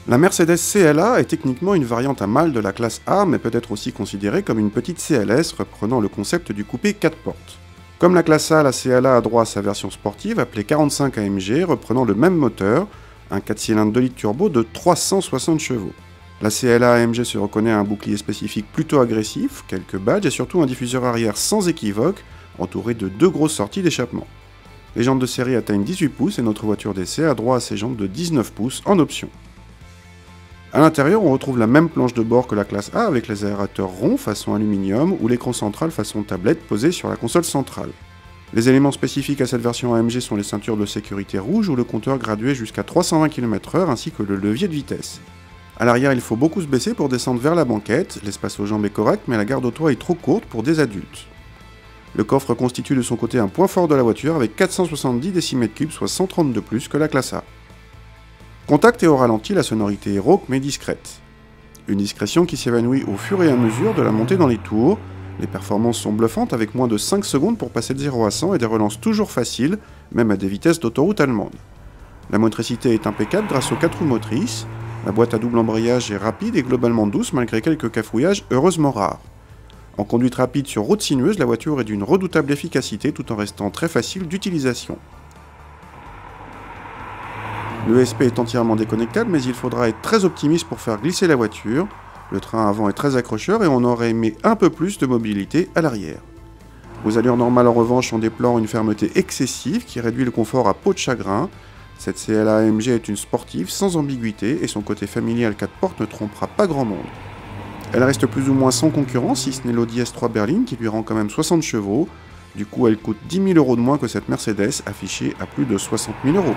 La Mercedes CLA est techniquement une variante à mâle de la classe A, mais peut être aussi considérée comme une petite CLS reprenant le concept du coupé 4 portes. Comme la classe A, la CLA a droit à sa version sportive appelée 45 AMG, reprenant le même moteur, un 4 cylindres 2 litres turbo de 360 chevaux. La CLA AMG se reconnaît à un bouclier spécifique plutôt agressif, quelques badges et surtout un diffuseur arrière sans équivoque, entouré de 2 grosses sorties d'échappement. Les jantes de série atteignent 18 pouces et notre voiture d'essai a droit à ses jantes de 19 pouces en option. A l'intérieur, on retrouve la même planche de bord que la classe A avec les aérateurs ronds façon aluminium ou l'écran central façon tablette posé sur la console centrale. Les éléments spécifiques à cette version AMG sont les ceintures de sécurité rouge ou le compteur gradué jusqu'à 320 km/h ainsi que le levier de vitesse. A l'arrière, il faut beaucoup se baisser pour descendre vers la banquette, l'espace aux jambes est correct mais la garde au toit est trop courte pour des adultes. Le coffre constitue de son côté un point fort de la voiture avec 470 décimètres cubes, soit 130 de plus que la classe A. Contact et au ralenti, la sonorité est rauque mais discrète. Une discrétion qui s'évanouit au fur et à mesure de la montée dans les tours. Les performances sont bluffantes avec moins de 5 secondes pour passer de 0 à 100 et des relances toujours faciles, même à des vitesses d'autoroute allemande. La motricité est impeccable grâce aux 4 roues motrices. La boîte à double embrayage est rapide et globalement douce malgré quelques cafouillages heureusement rares. En conduite rapide sur route sinueuse, la voiture est d'une redoutable efficacité tout en restant très facile d'utilisation. Le ESP est entièrement déconnectable, mais il faudra être très optimiste pour faire glisser la voiture. Le train avant est très accrocheur et on aurait aimé un peu plus de mobilité à l'arrière. Aux allures normales en revanche, on déplore une fermeté excessive qui réduit le confort à peau de chagrin. Cette CLA AMG est une sportive sans ambiguïté et son côté familial 4 portes ne trompera pas grand monde. Elle reste plus ou moins sans concurrence, si ce n'est l'Audi S3 berline qui lui rend quand même 60 chevaux. Du coup, elle coûte 10 000 € de moins que cette Mercedes affichée à plus de 60 000 €.